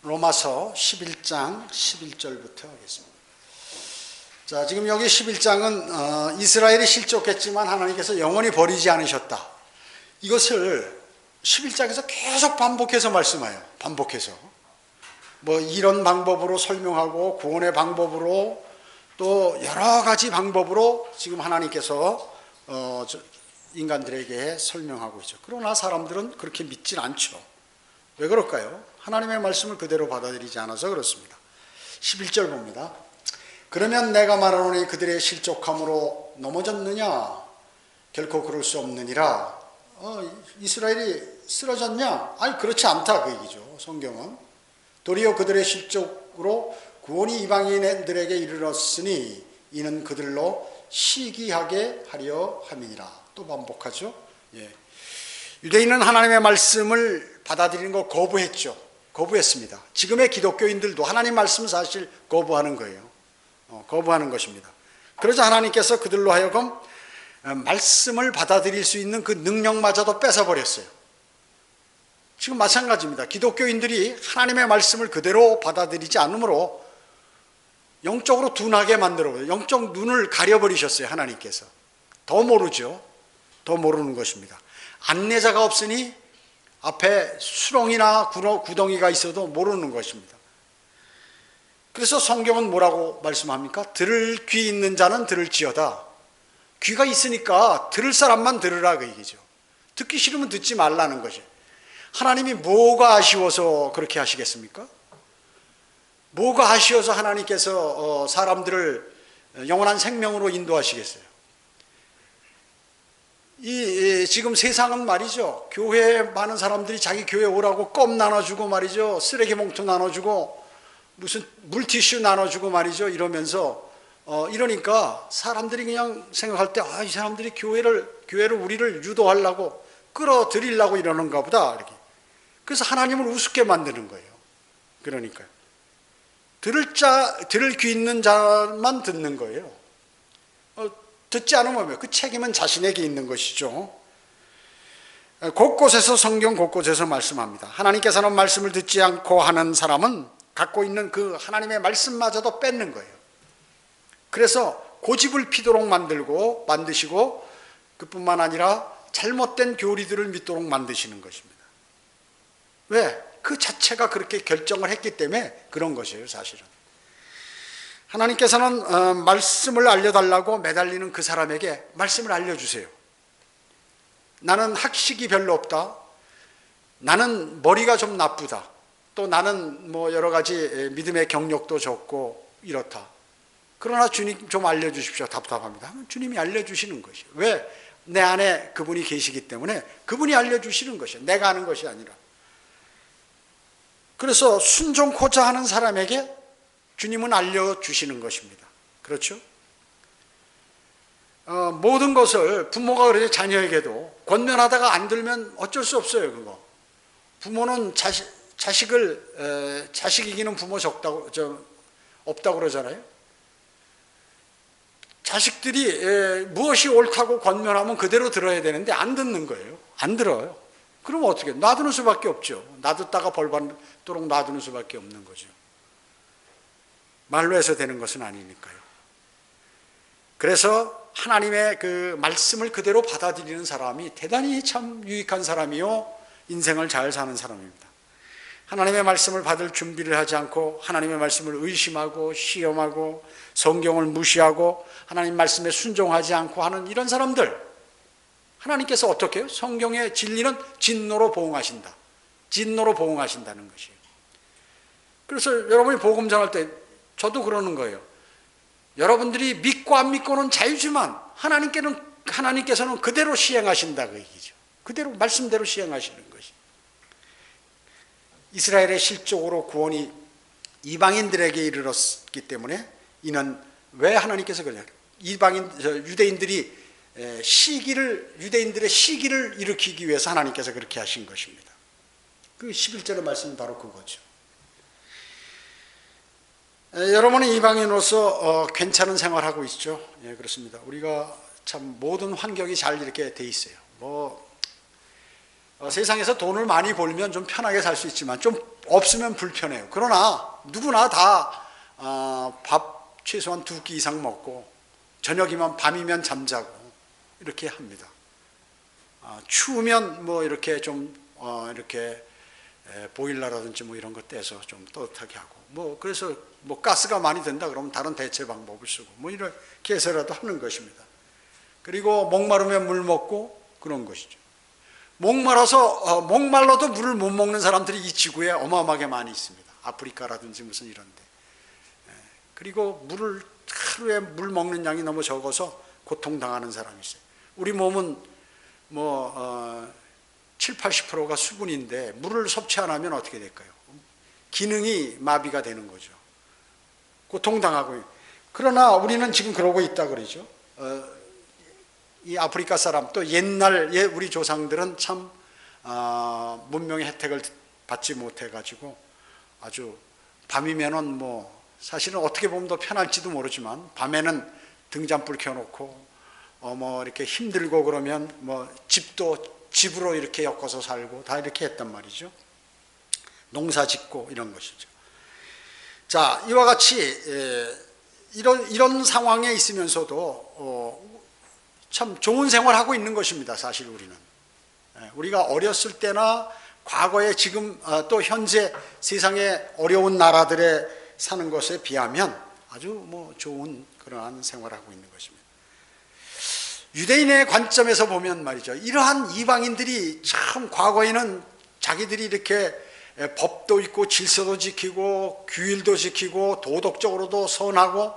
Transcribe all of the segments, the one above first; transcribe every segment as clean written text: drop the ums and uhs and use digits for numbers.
로마서 11장 11절부터 하겠습니다. 자, 지금 여기 11장은 이스라엘이 실족했지만 하나님께서 영원히 버리지 않으셨다. 이것을 11장에서 계속 반복해서 말씀해요. 반복해서. 뭐 이런 방법으로 설명하고 구원의 방법으로 또 여러 가지 방법으로 지금 하나님께서 인간들에게 설명하고 있죠. 그러나 사람들은 그렇게 믿질 않죠. 왜 그럴까요? 하나님의 말씀을 그대로 받아들이지 않아서 그렇습니다. 11절 봅니다. 그러면 내가 말하노니 그들의 실족함으로 넘어졌느냐? 결코 그럴 수 없느니라. 이스라엘이 쓰러졌냐? 아니 그렇지 않다 그 얘기죠. 성경은. 도리어 그들의 실족으로 구원이 이방인들에게 이르렀으니 이는 그들로 시기하게 하려 함이니라. 또 반복하죠. 예. 유대인은 하나님의 말씀을 받아들이는 거 거부했습니다. 지금의 기독교인들도 하나님 말씀 사실 거부하는 거예요. 거부하는 것입니다. 그러자 하나님께서 그들로 하여금 말씀을 받아들일 수 있는 그 능력마저도 뺏어버렸어요. 지금 마찬가지입니다. 기독교인들이 하나님의 말씀을 그대로 받아들이지 않으므로 영적으로 둔하게 만들어버려요. 영적 눈을 가려버리셨어요. 하나님께서. 더 모르죠. 더 모르는 것입니다. 안내자가 없으니 앞에 수렁이나 구덩이가 있어도 모르는 것입니다. 그래서 성경은 뭐라고 말씀합니까? 들을 귀 있는 자는 들을지어다. 귀가 있으니까 들을 사람만 들으라 그 얘기죠. 듣기 싫으면 듣지 말라는 것이에요. 하나님이 뭐가 아쉬워서 그렇게 하시겠습니까? 뭐가 아쉬워서 하나님께서 사람들을 영원한 생명으로 인도하시겠어요? 지금 세상은 말이죠. 교회에 많은 사람들이 자기 교회 오라고 껌 나눠주고 말이죠. 쓰레기 봉투 나눠주고 무슨 물티슈 나눠주고 말이죠. 이러면서 이러니까 사람들이 그냥 생각할 때 이 사람들이 교회를 우리를 유도하려고 끌어들이려고 이러는가 보다 이렇게. 그래서 하나님을 우습게 만드는 거예요. 그러니까요. 들을 귀 있는 자만 듣는 거예요. 듣지 않으면 그 책임은 자신에게 있는 것이죠. 곳곳에서 성경 곳곳에서 말씀합니다. 하나님께서는 말씀을 듣지 않고 하는 사람은 갖고 있는 그 하나님의 말씀마저도 뺏는 거예요. 그래서 고집을 피도록 만드시고 그뿐만 아니라 잘못된 교리들을 믿도록 만드시는 것입니다. 왜? 그 자체가 그렇게 결정을 했기 때문에 그런 것이에요. 사실은. 하나님께서는 말씀을 알려달라고 매달리는 그 사람에게 말씀을 알려주세요. 나는 학식이 별로 없다. 나는 머리가 좀 나쁘다. 또 나는 뭐 여러 가지 믿음의 경력도 적고 이렇다. 그러나 주님 좀 알려주십시오. 답답합니다. 주님이 알려주시는 것이에요. 왜? 내 안에 그분이 계시기 때문에 그분이 알려주시는 것이에요. 내가 하는 것이 아니라. 그래서 순종코자 하는 사람에게 주님은 알려주시는 것입니다. 그렇죠? 모든 것을 부모가 그래서 자녀에게도 권면하다가 안 들면 어쩔 수 없어요. 그거. 부모는 자식 이기는 부모 없다고 그러잖아요. 자식들이 무엇이 옳다고 권면하면 그대로 들어야 되는데 안 듣는 거예요. 안 들어요. 그럼 어떻게? 놔두는 수밖에 없죠. 놔뒀다가 벌 받도록 놔두는 수밖에 없는 거죠. 말로 해서 되는 것은 아니니까요. 그래서 하나님의 그 말씀을 그대로 받아들이는 사람이 대단히 참 유익한 사람이요. 인생을 잘 사는 사람입니다. 하나님의 말씀을 받을 준비를 하지 않고 하나님의 말씀을 의심하고 시험하고 성경을 무시하고 하나님 말씀에 순종하지 않고 하는 이런 사람들 하나님께서 어떻게 해요? 성경의 진리는 진노로 보응하신다. 진노로 보응하신다는 것이에요. 그래서 여러분이 복음 전할 때 저도 그러는 거예요. 여러분들이 믿고 안 믿고는 자유지만 하나님께서는 그대로 시행하신다 그 얘기죠. 그대로 말씀대로 시행하시는 것이. 이스라엘의 실족으로 구원이 이방인들에게 이르렀기 때문에 이는 왜 하나님께서 그러냐? 유대인들의 시기를 일으키기 위해서 하나님께서 그렇게 하신 것입니다. 그 11절의 말씀은 바로 그거죠. 여러분은 이방인으로서 괜찮은 생활하고 있죠. 예, 그렇습니다. 우리가 참 모든 환경이 잘 이렇게 돼 있어요. 세상에서 돈을 많이 벌면 좀 편하게 살 수 있지만 좀 없으면 불편해요. 그러나 누구나 다 밥 최소한 2끼 이상 먹고 저녁이면 밤이면 잠자고 이렇게 합니다. 추우면 뭐 이렇게 좀 이렇게 보일러라든지 뭐 이런 거 떼서 좀 따뜻하게 하고 뭐 그래서 뭐 가스가 많이 된다 그러면 다른 대체 방법을 쓰고 뭐 이렇게 해서라도 하는 것입니다. 그리고 목마르면 물 먹고 그런 것이죠. 목말라도 물을 못 먹는 사람들이 이 지구에 어마어마하게 많이 있습니다. 아프리카라든지 무슨 이런데. 그리고 하루에 물 먹는 양이 너무 적어서 고통당하는 사람이 있어요. 우리 몸은 뭐 7, 80%가 수분인데 물을 섭취 안 하면 어떻게 될까요? 기능이 마비가 되는 거죠. 고통당하고. 그러나 우리는 지금 그러고 있다 그러죠. 이 아프리카 사람 또 옛날 우리 조상들은 참 문명의 혜택을 받지 못해가지고 아주 밤이면은 뭐 사실은 어떻게 보면 더 편할지도 모르지만 밤에는 등잔불 켜놓고 뭐 이렇게 힘들고 그러면 뭐 집으로 이렇게 엮어서 살고 다 이렇게 했단 말이죠. 농사 짓고 이런 것이죠. 자, 이와 같이 이런 상황에 있으면서도 참 좋은 생활하고 있는 것입니다. 사실 우리는 우리가 어렸을 때나 과거에 지금 또 현재 세상의 어려운 나라들에 사는 것에 비하면 아주 뭐 좋은 그러한 생활하고 있는 것입니다. 유대인의 관점에서 보면 말이죠. 이러한 이방인들이 참 과거에는 자기들이 이렇게 법도 있고 질서도 지키고 규율도 지키고 도덕적으로도 선하고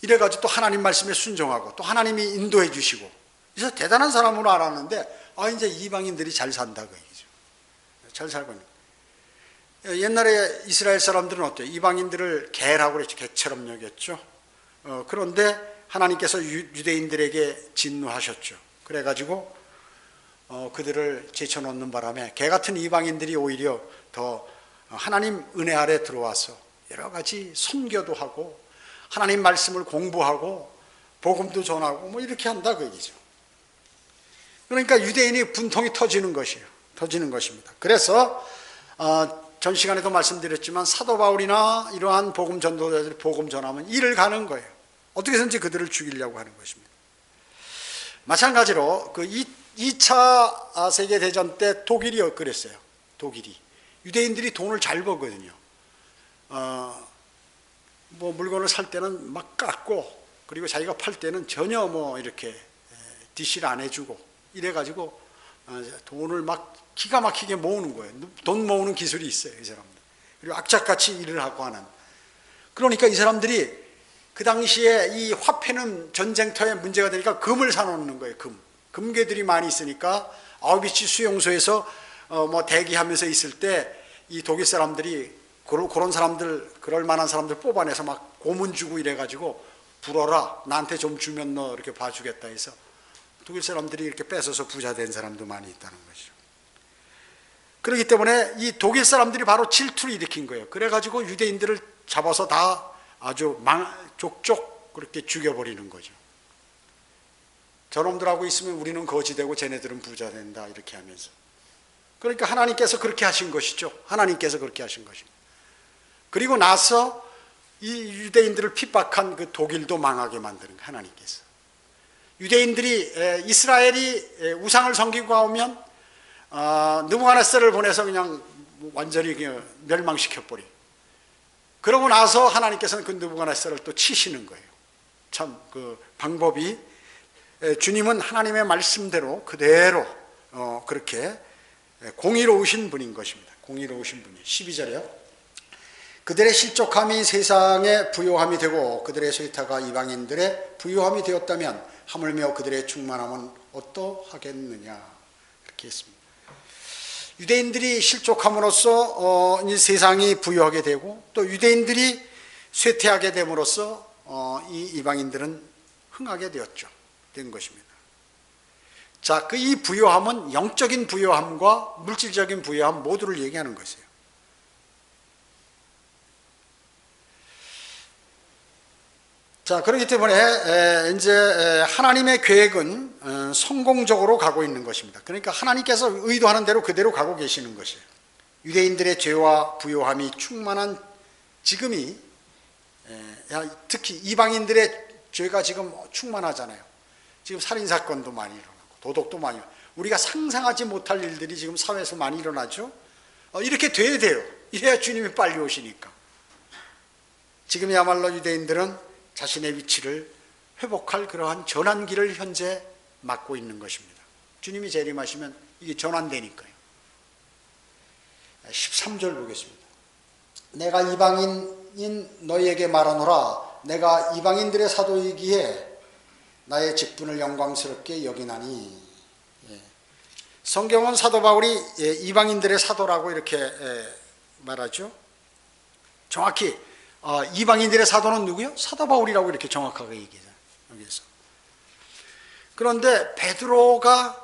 이래가지고 또 하나님 말씀에 순종하고 또 하나님이 인도해 주시고 그래서 대단한 사람으로 알았는데 이제 이방인들이 잘 산다 그 얘기죠. 잘 살고 있는. 옛날에 이스라엘 사람들은 어때요? 이방인들을 개라고 그랬죠. 개처럼 여겼죠. 그런데 하나님께서 유대인들에게 진노하셨죠. 그래가지고 그들을 제쳐놓는 바람에 개 같은 이방인들이 오히려 더 하나님 은혜 아래 들어와서 여러 가지 선교도 하고 하나님 말씀을 공부하고 복음도 전하고 뭐 이렇게 한다 그 얘기죠. 그러니까 유대인이 분통이 터지는 것이에요. 터지는 것입니다. 그래서 전 시간에도 말씀드렸지만 사도 바울이나 이러한 복음 전도자들이 복음 전하면 이를 가는 거예요. 어떻게든지 그들을 죽이려고 하는 것입니다. 마찬가지로 그 2차 세계대전 때 독일이 그랬어요. 독일이. 유대인들이 돈을 잘 벌거든요. 뭐 물건을 살 때는 막 깎고 그리고 자기가 팔 때는 전혀 뭐 이렇게 디시를 안 해주고 이래가지고 돈을 막 기가 막히게 모으는 거예요. 돈 모으는 기술이 있어요, 이 사람들. 그리고 악착같이 일을 하고 하는. 그러니까 이 사람들이 그 당시에 이 화폐는 전쟁터에 문제가 되니까 금을 사놓는 거예요, 금. 금괴들이 많이 있으니까 아우비치 수용소에서 뭐 대기하면서 있을 때 이 독일 사람들이 그런 사람들, 그럴 만한 사람들 뽑아내서 막 고문 주고 이래가지고 불어라, 나한테 좀 주면 너 이렇게 봐주겠다 해서 독일 사람들이 이렇게 뺏어서 부자 된 사람도 많이 있다는 거죠. 그렇기 때문에 이 독일 사람들이 바로 질투를 일으킨 거예요. 그래가지고 유대인들을 잡아서 다 아주 족족 그렇게 죽여버리는 거죠. 저놈들하고 있으면 우리는 거지되고 쟤네들은 부자 된다 이렇게 하면서. 그러니까 하나님께서 그렇게 하신 것이죠. 하나님께서 그렇게 하신 것입니다. 그리고 나서 이 유대인들을 핍박한 그 독일도 망하게 만드는 거예요. 하나님께서. 유대인들이 이스라엘이 우상을 섬기고 오면 느부갓네살을 보내서 그냥 완전히 멸망시켜버리. 그러고 나서 하나님께서는 그 느부갓네살을 또 치시는 거예요. 참 그 방법이 주님은 하나님의 말씀대로 그대로 그렇게 공의로우신 분인 것입니다. 공의로우신 분이 12절에요. 그들의 실족함이 세상의 부요함이 되고 그들의 소유타가 이방인들의 부요함이 되었다면 하물며 그들의 충만함은 어떠하겠느냐 이렇게 했습니다. 유대인들이 실족함으로써 이 세상이 부유하게 되고 또 유대인들이 쇠퇴하게 됨으로써 이 이방인들은 흥하게 된 것입니다. 자, 그 이 부요함은 영적인 부요함과 물질적인 부요함 모두를 얘기하는 것이에요. 자, 그렇기 때문에 이제 하나님의 계획은 성공적으로 가고 있는 것입니다. 그러니까 하나님께서 의도하는 대로 그대로 가고 계시는 것이에요. 유대인들의 죄와 부요함이 충만한 지금이, 특히 이방인들의 죄가 지금 충만하잖아요. 지금 살인사건도 많이 일어나고 도덕도 많이 일어나고 우리가 상상하지 못할 일들이 지금 사회에서 많이 일어나죠. 이렇게 돼야 돼요. 이래야 주님이 빨리 오시니까. 지금이야말로 유대인들은 자신의 위치를 회복할 그러한 전환기를 현재 맞고 있는 것입니다. 주님이 재림하시면 이게 전환되니까요. 13절 보겠습니다. 내가 이방인인 너희에게 말하노라. 내가 이방인들의 사도이기에 나의 직분을 영광스럽게 여기나니. 성경은 사도 바울이 이방인들의 사도라고 이렇게 말하죠. 정확히 이방인들의 사도는 누구요? 사도 바울이라고 이렇게 정확하게 얘기해요. 여기서. 그런데 베드로가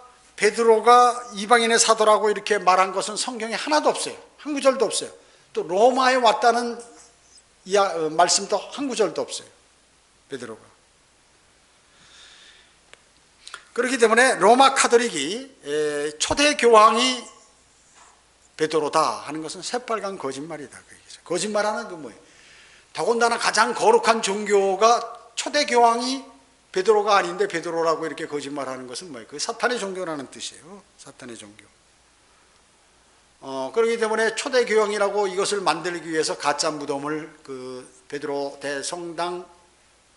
이방인의 사도라고 이렇게 말한 것은 성경에 하나도 없어요. 한 구절도 없어요. 또 로마에 왔다는 말씀도 한 구절도 없어요. 베드로가. 그렇기 때문에 로마 카톨릭이 초대 교황이 베드로다 하는 것은 새빨간 거짓말이다. 거짓말하는 그 뭐예요? 더군다나 가장 거룩한 종교가 초대 교황이 베드로가 아닌데 베드로라고 이렇게 거짓말하는 것은 뭐예요? 그 사탄의 종교라는 뜻이에요. 사탄의 종교. 그렇기 때문에 초대 교황이라고 이것을 만들기 위해서 가짜 무덤을 그 베드로 대성당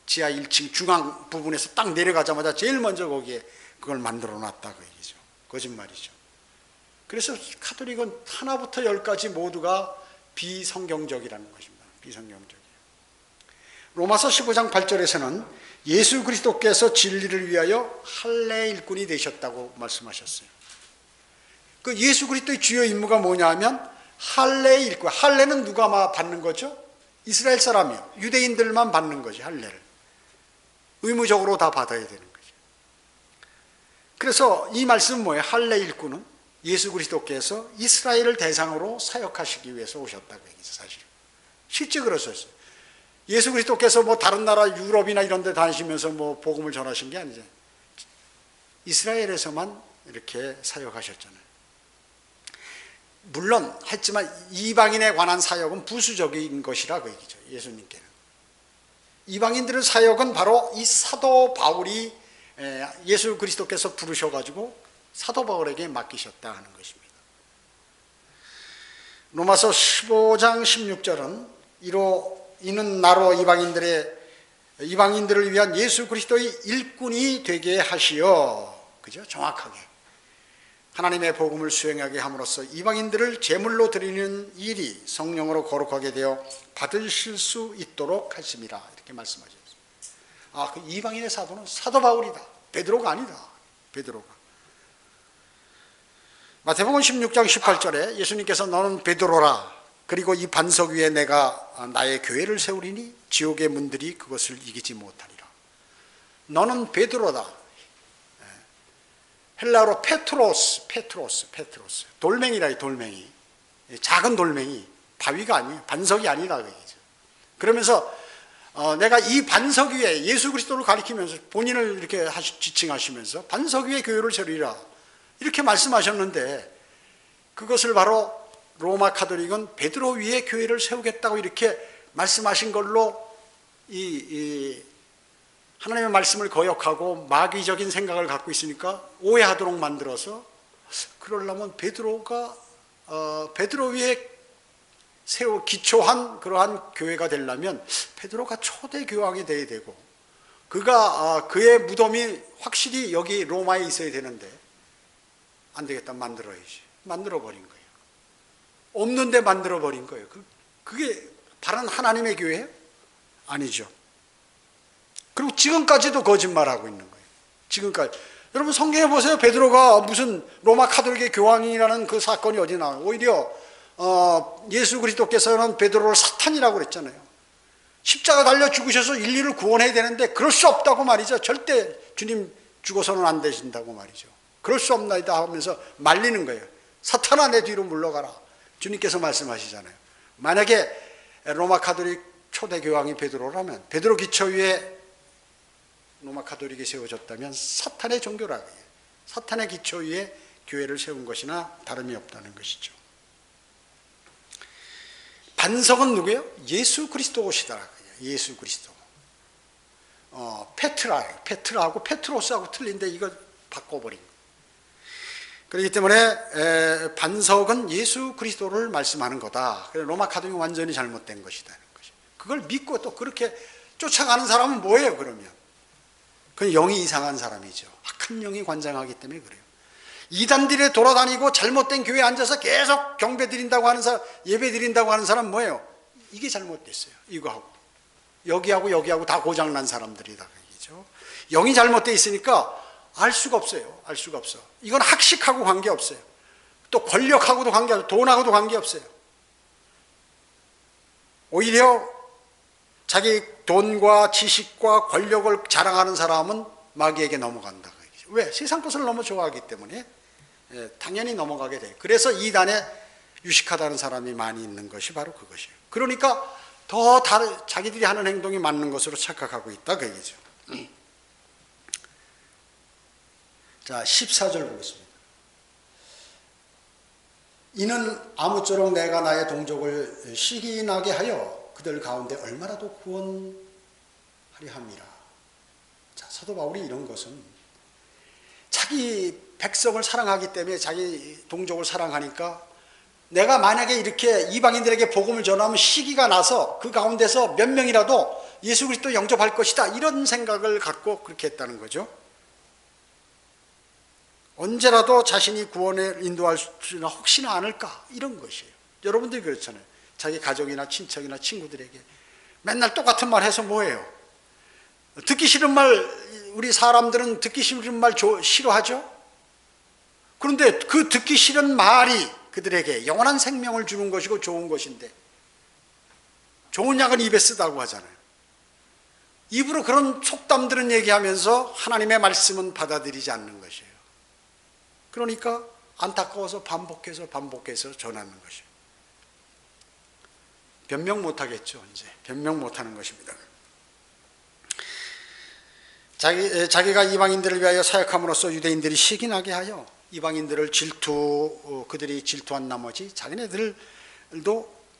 지하 1층 중앙 부분에서 딱 내려가자마자 제일 먼저 거기에 그걸 만들어 놨다 그 얘기죠. 거짓말이죠. 그래서 카톨릭은 하나부터 열까지 모두가 비성경적이라는 것입니다. 비성경적이에요. 로마서 15장 8절에서는 예수 그리스도께서 진리를 위하여 할례 일꾼이 되셨다고 말씀하셨어요. 그 예수 그리스도의 주요 임무가 뭐냐 하면 할례 일꾼. 할례는 누가 받는 거죠? 이스라엘 사람이요. 유대인들만 받는 거지, 할례를. 의무적으로 다 받아야 되는 거죠. 그래서 이 말씀은 뭐예요? 할례 일꾼은 예수 그리스도께서 이스라엘을 대상으로 사역하시기 위해서 오셨다고 얘기죠, 사실. 실제 그러셨어요. 예수 그리스도께서 뭐 다른 나라 유럽이나 이런 데 다니시면서 뭐 복음을 전하신 게 아니죠. 이스라엘에서만 이렇게 사역하셨잖아요. 물론 했지만 이방인에 관한 사역은 부수적인 것이라 그 얘기죠. 예수님께는. 이방인들의 사역은 바로 이 사도 바울이 예수 그리스도께서 부르셔가지고 사도 바울에게 맡기셨다 하는 것입니다. 로마서 15장 16절은 이는 나로 이방인들을 위한 예수 그리스도의 일꾼이 되게 하시어, 그죠? 정확하게 하나님의 복음을 수행하게 함으로써 이방인들을 제물로 드리는 일이 성령으로 거룩하게 되어 받으실 수 있도록 하심이라 이렇게 말씀하셨습니다. 그 이방인의 사도는 사도 바울이다. 베드로가 아니다. 베드로가. 마태복음 16장 18절에 예수님께서 너는 베드로라. 그리고 이 반석 위에 내가 나의 교회를 세우리니 지옥의 문들이 그것을 이기지 못하리라. 너는 베드로다. 헬라어로 페트로스. 돌멩이라, 돌멩이. 작은 돌멩이. 바위가 아니에요. 반석이 아니라 그 얘기죠. 그러면서 내가 이 반석 위에 예수 그리스도를 가리키면서 본인을 이렇게 지칭하시면서 반석 위에 교회를 세우리라. 이렇게 말씀하셨는데 그것을 바로 로마 카톨릭은 베드로 위에 교회를 세우겠다고 이렇게 말씀하신 걸로 하나님의 말씀을 거역하고 마귀적인 생각을 갖고 있으니까 오해하도록 만들어서 그러려면 베드로 위에 기초한 그러한 교회가 되려면 베드로가 초대 교황이 돼야 되고 그의 무덤이 확실히 여기 로마에 있어야 되는데 안 되겠다, 만들어버린 거예요. 없는데 만들어버린 거예요. 그게 바른 하나님의 교회예요? 아니죠. 그리고 지금까지도 거짓말하고 있는 거예요. 지금까지. 여러분 성경에 보세요. 베드로가 무슨 로마 카톨릭의 교황이라는 그 사건이 어디 나와요? 오히려 예수 그리스도께서는 베드로를 사탄이라고 그랬잖아요. 십자가 달려 죽으셔서 인류를 구원해야 되는데 그럴 수 없다고 말이죠. 절대 주님 죽어서는 안 되신다고 말이죠. 그럴 수 없나이다 하면서 말리는 거예요. 사탄아 내 뒤로 물러가라. 주님께서 말씀하시잖아요. 만약에 로마 카톨릭 초대 교황이 베드로라면 베드로 기초 위에 로마 카톨릭이 세워졌다면 사탄의 종교라고 해요. 사탄의 기초 위에 교회를 세운 것이나 다름이 없다는 것이죠. 반석은 누구예요? 예수 그리스도시다. 예수 그리스도. 페트라하고 페트로스하고 틀린데 이거 바꿔버린 거예요. 그렇기 때문에 반석은 예수 그리스도를 말씀하는 거다. 로마 카톨릭이 완전히 잘못된 것이다. 그걸 믿고 또 그렇게 쫓아가는 사람은 뭐예요, 그러면? 그건 영이 이상한 사람이죠. 악한 영이 관장하기 때문에 그래요. 이단들에 돌아다니고 잘못된 교회에 앉아서 계속 경배 드린다고 하는 사람, 예배 드린다고 하는 사람 뭐예요? 이게 잘못됐어요. 이거하고. 여기하고 다 고장난 사람들이다. 얘기죠. 영이 잘못되어 있으니까 알 수가 없어요. 알 수가 없어. 이건 학식하고 관계없어요. 또 권력하고도 관계없어요. 돈하고도 관계없어요. 오히려 자기 돈과 지식과 권력을 자랑하는 사람은 마귀에게 넘어간다. 왜? 세상 것을 너무 좋아하기 때문에 당연히 넘어가게 돼요. 그래서 이단에 유식하다는 사람이 많이 있는 것이 바로 그것이에요. 그러니까 더 자기들이 하는 행동이 맞는 것으로 착각하고 있다 그 얘기죠. 자, 14절 보겠습니다. 이는 아무쪼록 내가 나의 동족을 시기나게 하여 그들 가운데 얼마라도 구원하려 함이라. 자, 사도 바울이 이런 것은 자기 백성을 사랑하기 때문에 자기 동족을 사랑하니까 내가 만약에 이렇게 이방인들에게 복음을 전하면 시기가 나서 그 가운데서 몇 명이라도 예수 그리스도 영접할 것이다. 이런 생각을 갖고 그렇게 했다는 거죠. 언제라도 자신이 구원에 인도할 수나 혹시나 않을까 이런 것이에요. 여러분들이 그렇잖아요. 자기 가족이나 친척이나 친구들에게 맨날 똑같은 말 해서 뭐예요? 듣기 싫은 말, 우리 사람들은 듣기 싫은 말 싫어하죠? 그런데 그 듣기 싫은 말이 그들에게 영원한 생명을 주는 것이고 좋은 것인데, 좋은 약은 입에 쓰다고 하잖아요. 입으로 그런 속담들은 얘기하면서 하나님의 말씀은 받아들이지 않는 것이에요. 그러니까 안타까워서 반복해서 전하는 것이에요. 변명 못하겠죠. 이제 변명 못하는 것입니다. 자기가 이방인들을 위하여 사역함으로써 유대인들이 시기나게 하여 이방인들을 그들이 질투한 나머지 자기네들도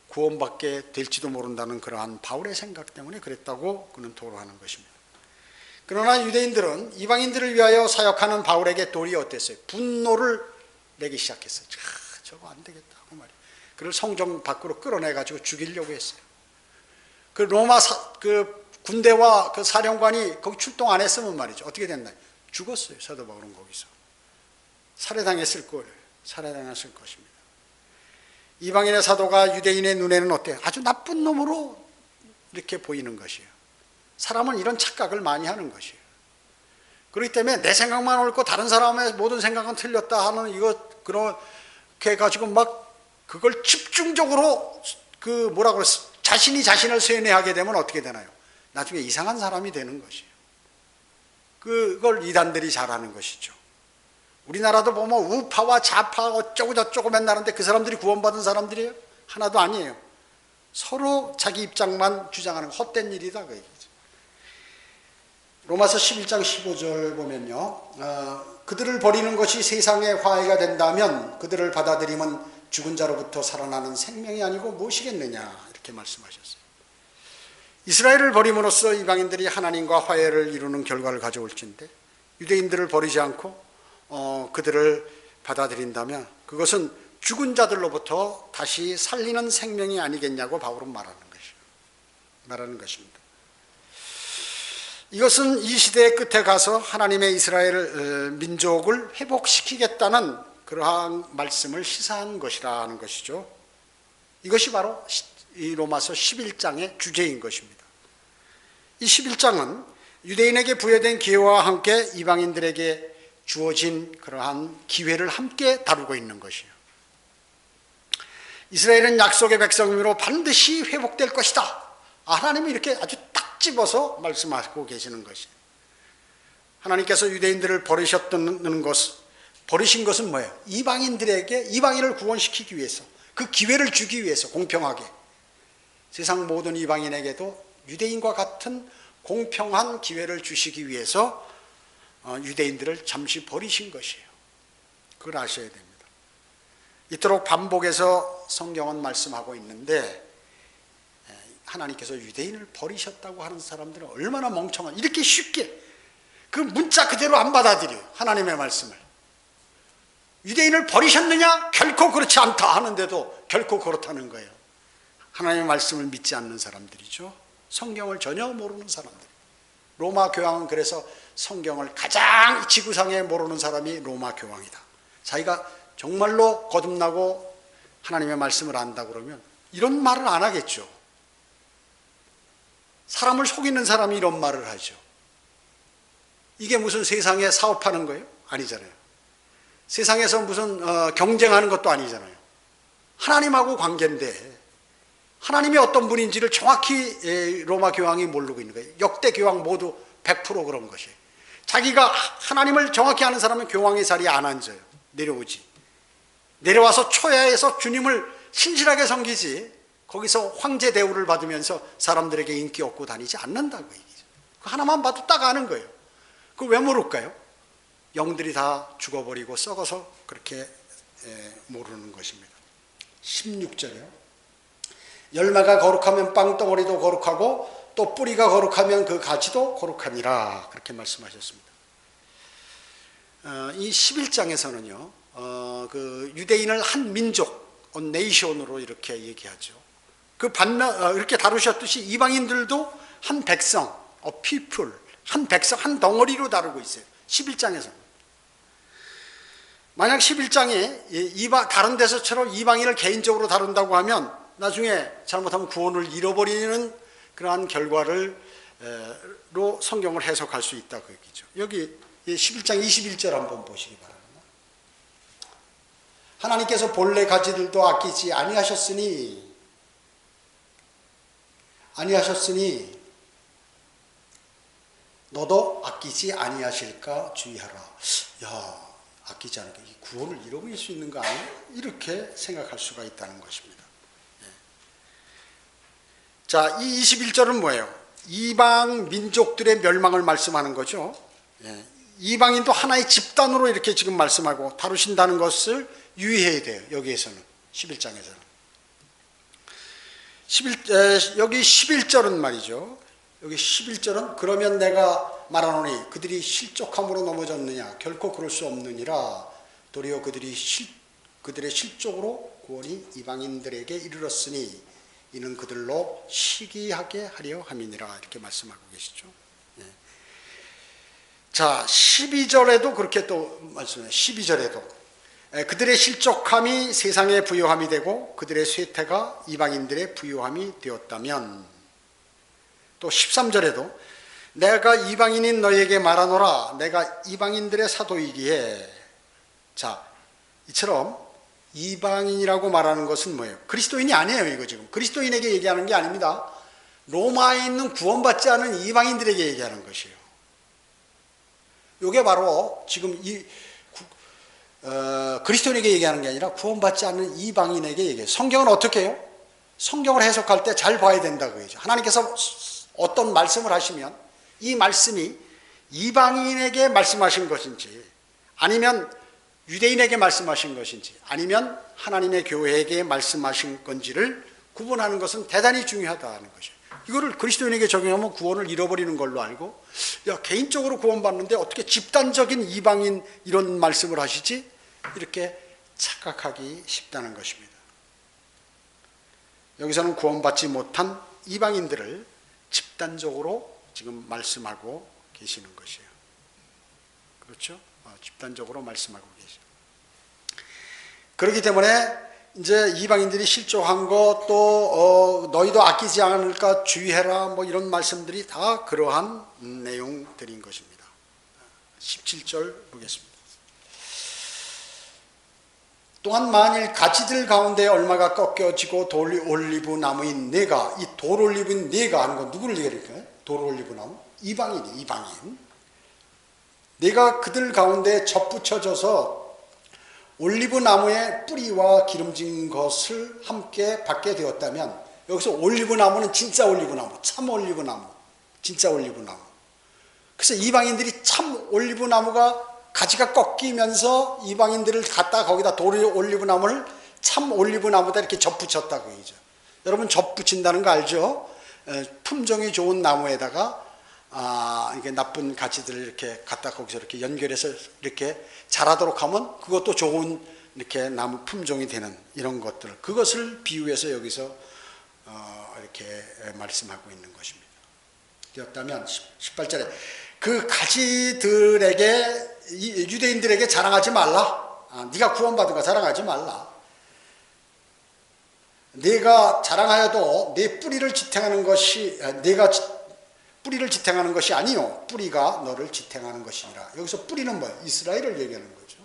구원받게 될지도 모른다는 그러한 바울의 생각 때문에 그랬다고 그는 토로하는 것입니다. 그러나 유대인들은 이방인들을 위하여 사역하는 바울에게 도리어 어땠어요? 분노를 내기 시작했어요. 저거 안 되겠다 그 말이에요. 그를 성전 밖으로 끌어내가지고 죽이려고 했어요. 그 로마 그 군대와 그 사령관이 거기 출동 안 했으면 말이죠. 어떻게 됐나요? 죽었어요. 사도 바울은 거기서. 살해당했을 것입니다. 이방인의 사도가 유대인의 눈에는 어때요? 아주 나쁜 놈으로 이렇게 보이는 것이에요. 사람은 이런 착각을 많이 하는 것이에요. 그렇기 때문에 내 생각만 옳고 다른 사람의 모든 생각은 틀렸다 하는 그렇게 해가지고 막 그걸 집중적으로 자신이 자신을 쇠뇌하게 되면 어떻게 되나요? 나중에 이상한 사람이 되는 것이에요. 그걸 이단들이 잘하는 것이죠. 우리나라도 보면 우파와 좌파 어쩌고 저쩌고 맨날 하는데 그 사람들이 구원받은 사람들이에요? 하나도 아니에요. 서로 자기 입장만 주장하는 헛된 일이다 그 얘기죠. 로마서 11장 15절 보면요. 그들을 버리는 것이 세상의 화해가 된다면 그들을 받아들이면 죽은 자로부터 살아나는 생명이 아니고 무엇이겠느냐 이렇게 말씀하셨어요. 이스라엘을 버림으로써 이방인들이 하나님과 화해를 이루는 결과를 가져올진데 유대인들을 버리지 않고 그들을 받아들인다면 그것은 죽은 자들로부터 다시 살리는 생명이 아니겠냐고 바울은 말하는 것입니다. 이것은 이 시대의 끝에 가서 하나님의 이스라엘 민족을 회복시키겠다는 그러한 말씀을 시사한 것이라는 것이죠. 이것이 바로 이 로마서 11장의 주제인 것입니다. 이 11장은 유대인에게 부여된 기회와 함께 이방인들에게 주어진 그러한 기회를 함께 다루고 있는 것이에요. 이스라엘은 약속의 백성으로 반드시 회복될 것이다. 하나님이 이렇게 아주 딱 집어서 말씀하고 계시는 것이에요. 하나님께서 유대인들을 버리신 것은 뭐예요? 이방인을 구원시키기 위해서, 그 기회를 주기 위해서 공평하게 세상 모든 이방인에게도 유대인과 같은 공평한 기회를 주시기 위해서 유대인들을 잠시 버리신 것이에요. 그걸 아셔야 됩니다. 이토록 반복해서 성경은 말씀하고 있는데 하나님께서 유대인을 버리셨다고 하는 사람들은 얼마나 멍청한, 이렇게 쉽게 그 문자 그대로 안 받아들여요. 하나님의 말씀을. 유대인을 버리셨느냐? 결코 그렇지 않다 하는데도 결코 그렇다는 거예요. 하나님의 말씀을 믿지 않는 사람들이죠. 성경을 전혀 모르는 사람들. 로마 교황은 그래서 성경을 가장 지구상에 모르는 사람이 로마 교황이다. 자기가 정말로 거듭나고 하나님의 말씀을 안다 그러면 이런 말을 안 하겠죠. 사람을 속이는 사람이 이런 말을 하죠. 이게 무슨 세상에 사업하는 거예요? 아니잖아요. 세상에서 무슨 경쟁하는 것도 아니잖아요. 하나님하고 관계인데 하나님이 어떤 분인지를 정확히 로마 교황이 모르고 있는 거예요. 역대 교황 모두 100% 그런 것이에요. 자기가 하나님을 정확히 아는 사람은 교황의 자리에 안 앉아요. 내려오지. 내려와서 초야에서 주님을 신실하게 섬기지, 거기서 황제 대우를 받으면서 사람들에게 인기 얻고 다니지 않는다고 얘기죠. 그 하나만 봐도 딱 아는 거예요. 그 왜 모를까요? 영들이 다 죽어버리고 썩어서 그렇게 모르는 것입니다. 16절이요. 열매가 거룩하면 빵덩어리도 거룩하고 또 뿌리가 거룩하면 그 가지도 거룩하니라, 그렇게 말씀하셨습니다. 이 11장에서는요 그 유대인을 한 민족, 네이션으로 이렇게 얘기하죠. 그 반면 이렇게 다루셨듯이 이방인들도 한 백성, people, 한 백성, 한 덩어리로 다루고 있어요. 11장에서는. 만약 11장에 다른 데서처럼 이방인을 개인적으로 다룬다고 하면 나중에 잘못하면 구원을 잃어버리는 그러한 결과로 성경을 해석할 수 있다고 얘기죠. 여기 11장 21절 한번 보시기 바랍니다. 하나님께서 본래 가지들도 아끼지 아니하셨으니 너도 아끼지 아니하실까 주의하라. 야, 아끼지 않을까, 이 구원을 잃어버릴 수 있는 거 아니야? 이렇게 생각할 수가 있다는 것입니다. 자, 이 21절은 뭐예요? 이방 민족들의 멸망을 말씀하는 거죠. 이방인도 하나의 집단으로 이렇게 지금 말씀하고 다루신다는 것을 유의해야 돼요. 여기에서는 11장에서는. 여기 11절은 말이죠. 여기 11절은 그러면 내가 말하노니 그들이 실족함으로 넘어졌느냐? 결코 그럴 수 없느니라. 도리어 그들의 실족으로 구원이 이방인들에게 이르렀으니 이는 그들로 시기하게 하려 함이니라, 이렇게 말씀하고 계시죠. 자, 12절에도 그렇게 또 말씀해요. 12절에도 그들의 실족함이 세상의 부요함이 되고 그들의 쇠퇴가 이방인들의 부요함이 되었다면, 또 13절에도 내가 이방인인 너에게 말하노라, 내가 이방인들의 사도이기에. 자, 이처럼 이방인이라고 말하는 것은 뭐예요? 그리스도인이 아니에요. 이거 지금 그리스도인에게 얘기하는 게 아닙니다. 로마에 있는 구원받지 않은 이방인들에게 얘기하는 것이에요. 이게 바로 지금 그리스도인에게 얘기하는 게 아니라 구원받지 않는 이방인에게 얘기해요. 성경은 어떻게 해요? 성경을 해석할 때 잘 봐야 된다고 얘기죠. 하나님께서 어떤 말씀을 하시면 이 말씀이 이방인에게 말씀하신 것인지, 아니면 유대인에게 말씀하신 것인지, 아니면 하나님의 교회에게 말씀하신 건지를 구분하는 것은 대단히 중요하다는 것이에요. 이거를 그리스도인에게 적용하면 구원을 잃어버리는 걸로 알고, 야, 개인적으로 구원받는데 어떻게 집단적인 이방인 이런 말씀을 하시지? 이렇게 착각하기 쉽다는 것입니다. 여기서는 구원받지 못한 이방인들을 집단적으로 지금 말씀하고 계시는 것이에요. 그렇죠? 집단적으로 말씀하고 계시죠. 그렇기 때문에 이제 이방인들이 실족한 것, 또 너희도 아끼지 않을까 주의해라, 뭐 이런 말씀들이 다 그러한 내용들인 것입니다. 17절 보겠습니다. 또한 만일 가지들 가운데 얼마가 꺾여지고 돌올리브 나무인 네가, 이 돌올리브인 네가 하는 건 누구를 얘기할까요? 돌올리브 나무? 이방인이, 이방인. 네가 그들 가운데 접붙여져서 올리브 나무의 뿌리와 기름진 것을 함께 받게 되었다면, 여기서 올리브 나무는 진짜 올리브 나무, 참 올리브 나무, 진짜 올리브 나무. 그래서 이방인들이 참 올리브 나무가 가지가 꺾이면서 이방인들을 갖다 거기다 돌 올리브 나무를 참 올리브 나무다 이렇게 접붙였다고 얘기죠. 여러분, 접붙인다는 거 알죠? 품종이 좋은 나무에다가 이게 나쁜 가지들을 이렇게 갖다 거기서 이렇게 연결해서 이렇게 자라도록 하면 그것도 좋은 이렇게 나무 품종이 되는 이런 것들, 그것을 비유해서 여기서 이렇게 말씀하고 있는 것입니다. 그렇다면 18절에 그 가지들에게, 유대인들에게 자랑하지 말라. 네가 구원받은 거 자랑하지 말라. 네가 자랑하여도 네 뿌리를 지탱하는 것이, 네가 뿌리를 지탱하는 것이 아니요 뿌리가 너를 지탱하는 것이니라. 여기서 뿌리는 뭐예요? 이스라엘을 얘기하는 거죠.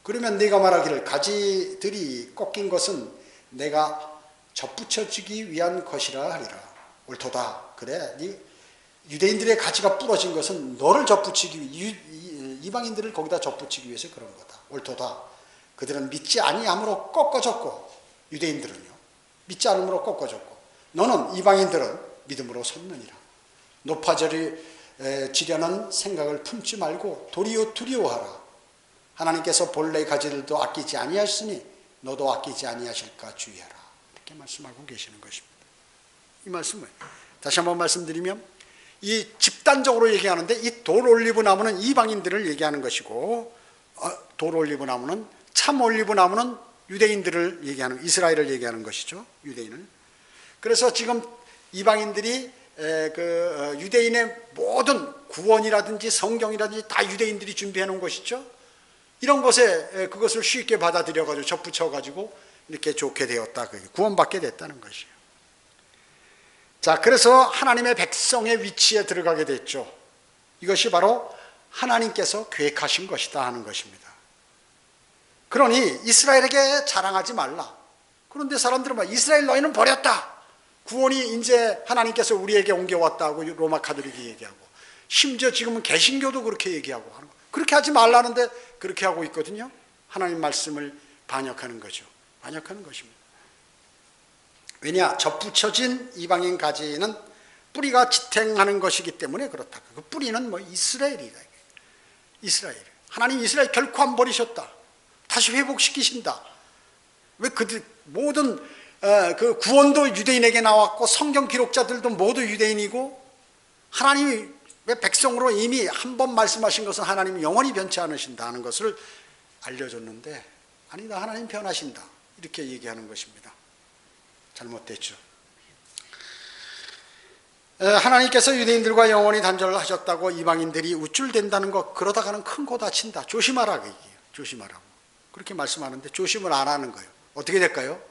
그러면 네가 말하기를 가지들이 꺾인 것은 내가 접붙여주기 위한 것이라 하리라. 옳도다. 그래, 네 유대인들의 가지가 부러진 것은 너를 접붙이기 위해, 이방인들을 거기다 접붙이기 위해서 그런 거다. 옳도다. 그들은 믿지 아니함으로 꺾어졌고, 유대인들은요 믿지 않음으로 꺾어졌고, 너는 이방인들은 믿음으로 섰느니라. 높아지려는 생각을 품지 말고 도리어 두려워하라. 하나님께서 본래의 가지들도 아끼지 아니하시니 너도 아끼지 아니하실까 주의하라. 이렇게 말씀하고 계시는 것입니다. 이 말씀을 다시 한번 말씀드리면, 이 집단적으로 얘기하는데 이 돌 올리브 나무는 이방인들을 얘기하는 것이고, 돌 올리브 나무는, 참 올리브 나무는 유대인들을 얘기하는, 이스라엘을 얘기하는 것이죠. 유대인을. 그래서 지금 이방인들이 유대인의 모든 구원이라든지 성경이라든지 다 유대인들이 준비해 놓은 것이죠. 이런 것에 그것을 쉽게 받아들여가지고 접붙여가지고 이렇게 좋게 되었다, 구원받게 됐다는 것이에요. 자, 그래서 하나님의 백성의 위치에 들어가게 됐죠. 이것이 바로 하나님께서 계획하신 것이다 하는 것입니다. 그러니 이스라엘에게 자랑하지 말라. 그런데 사람들은 막 이스라엘 너희는 버렸다. 구원이 이제 하나님께서 우리에게 옮겨왔다고 로마 가톨릭이 얘기하고, 심지어 지금은 개신교도 그렇게 얘기하고 하는 거. 그렇게 하지 말라는데 그렇게 하고 있거든요. 하나님 말씀을 반역하는 거죠. 반역하는 것입니다. 왜냐? 접붙여진 이방인 가지는 뿌리가 지탱하는 것이기 때문에 그렇다. 그 뿌리는 뭐 이스라엘이다. 이스라엘. 하나님 이스라엘 결코 안 버리셨다. 다시 회복시키신다. 왜 그들 모든 그 구원도 유대인에게 나왔고 성경 기록자들도 모두 유대인이고, 하나님이 백성으로 이미 한 번 말씀하신 것은 하나님이 영원히 변치 않으신다 하는 것을 알려줬는데, 아니다, 하나님 변하신다 이렇게 얘기하는 것입니다. 잘못됐죠. 하나님께서 유대인들과 영원히 단절을 하셨다고 이방인들이 우쭐댄다는 것, 그러다가는 큰 거 다친다. 조심하라 그 얘기예요. 조심하라고. 그렇게 말씀하는데 조심을 안 하는 거예요. 어떻게 될까요?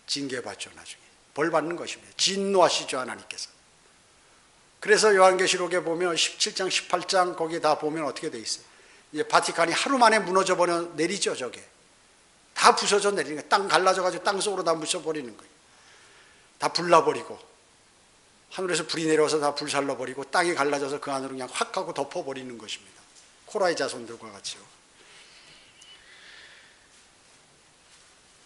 징계받죠. 나중에 벌 받는 것입니다. 진노하시죠, 하나님께서. 그래서 요한계시록에 보면 17장 18장 거기에 다 보면 어떻게 돼 있어요? 이제 바티칸이 하루 만에 무너져 버려 내리죠. 저게 다 부서져 내리는 거예요. 땅 갈라져 가지고 땅 속으로 다 묻혀버리는 거예요. 다 불나버리고, 하늘에서 불이 내려와서 다 불살라버리고, 땅이 갈라져서 그 안으로 그냥 확 하고 덮어버리는 것입니다. 코라의 자손들과 같이요.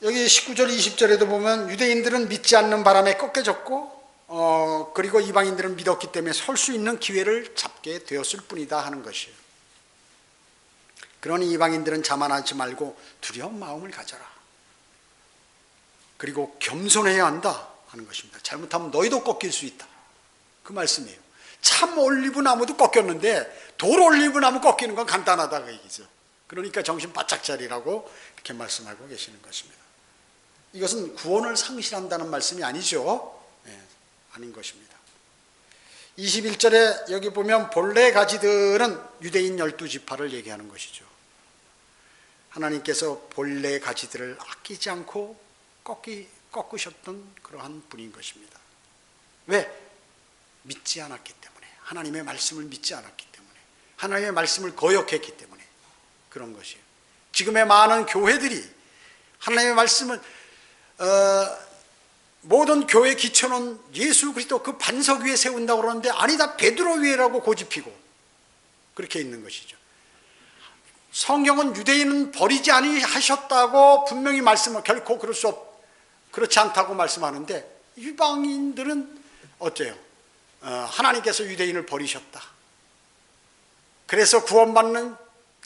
여기 19절 20절에도 보면 유대인들은 믿지 않는 바람에 꺾여졌고, 그리고 이방인들은 믿었기 때문에 설 수 있는 기회를 잡게 되었을 뿐이다 하는 것이에요. 그러니 이방인들은 자만하지 말고 두려운 마음을 가져라. 그리고 겸손해야 한다 하는 것입니다. 잘못하면 너희도 꺾일 수 있다, 그 말씀이에요. 참 올리브 나무도 꺾였는데 돌 올리브 나무 꺾이는 건 간단하다 그 얘기죠. 그러니까 정신 바짝 차리라고 이렇게 말씀하고 계시는 것입니다. 이것은 구원을 상실한다는 말씀이 아니죠. 아닌 것입니다. 21절에 여기 보면 본래 가지들은 유대인 12지파를 얘기하는 것이죠. 하나님께서 본래 가지들을 아끼지 않고 꺾으셨던 그러한 분인 것입니다. 왜? 믿지 않았기 때문에, 하나님의 말씀을 믿지 않았기 때문에, 하나님의 말씀을 거역했기 때문에 그런 것이에요. 지금의 많은 교회들이 하나님의 말씀을 모든 교회 기초는 예수 그리스도 그 반석 위에 세운다고 그러는데, 아니다, 베드로 위에라고 고집피고 그렇게 있는 것이죠. 성경은 유대인은 버리지 아니하셨다고 분명히 말씀을, 결코 그렇지 않다고 말씀하는데, 이방인들은 어때요? 하나님께서 유대인을 버리셨다. 그래서 구원받는,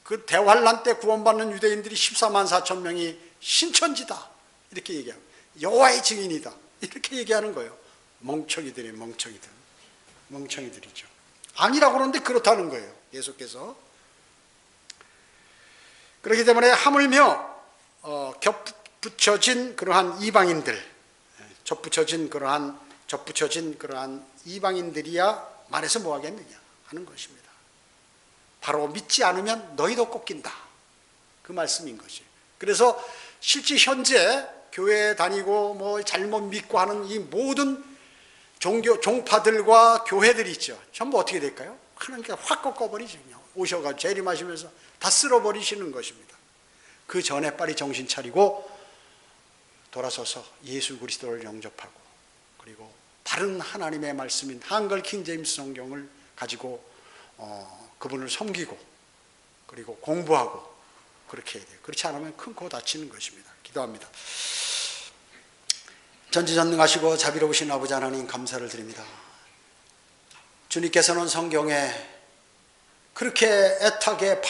그 대환란 때 구원받는 유대인들이 14만 4천 명이 신천지다 이렇게 얘기하고, 여호와의 증인이다 이렇게 얘기하는 거예요. 멍청이들이에요. 멍청이들이죠. 아니라고 그러는데 그렇다는 거예요. 예수께서. 그렇기 때문에 하물며 겹붙여진 그러한 이방인들, 덧붙여진 그러한 이방인들이야 말해서 뭐 하겠느냐 하는 것입니다. 바로 믿지 않으면 너희도 꺾인다. 그 말씀인 것이에요. 그래서 실제 현재 교회에 다니고 뭐 잘못 믿고 하는 이 모든 종파들과 교회들이 있죠. 전부 어떻게 될까요? 하나님께 확 꺾어버리죠. 오셔가지고 재림하시면서 다 쓸어버리시는 것입니다. 그 전에 빨리 정신 차리고 돌아서서 예수 그리스도를 영접하고, 그리고 다른 하나님의 말씀인 한글 킹제임스 성경을 가지고 그분을 섬기고, 그리고 공부하고 그렇게 해야 돼요. 그렇지 않으면 큰 코 다치는 것입니다. 기도합니다. 전지전능하시고 자비로우신 아버지 하나님, 감사를 드립니다. 주님께서는 성경에 그렇게 애타게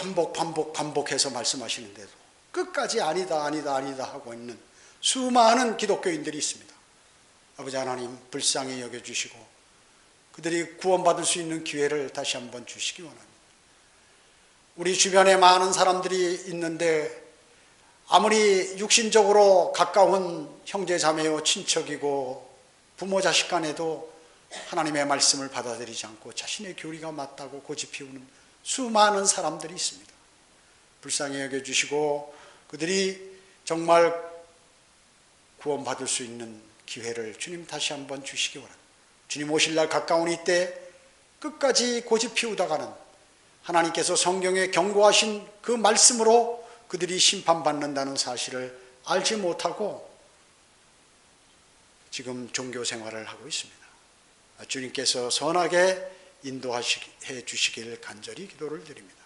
반복해서 말씀하시는데도 끝까지 아니다 하고 있는 수많은 기독교인들이 있습니다. 아버지 하나님, 불쌍히 여겨주시고 그들이 구원받을 수 있는 기회를 다시 한번 주시기 원합니다. 우리 주변에 많은 사람들이 있는데 아무리 육신적으로 가까운 형제 자매요 친척이고 부모 자식 간에도 하나님의 말씀을 받아들이지 않고 자신의 교리가 맞다고 고집 피우는 수많은 사람들이 있습니다. 불쌍히 여겨주시고 그들이 정말 구원받을 수 있는 기회를 주님 다시 한번 주시기 원합니다. 주님 오실 날 가까운 이때 끝까지 고집 피우다가는 하나님께서 성경에 경고하신 그 말씀으로 그들이 심판받는다는 사실을 알지 못하고 지금 종교 생활을 하고 있습니다. 주님께서 선하게 인도해 주시길 간절히 기도를 드립니다.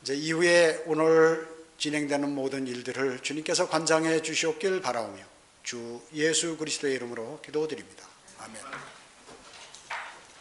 이제 이후에 오늘 진행되는 모든 일들을 주님께서 관장해 주시옵길 바라오며 주 예수 그리스도의 이름으로 기도드립니다. 아멘.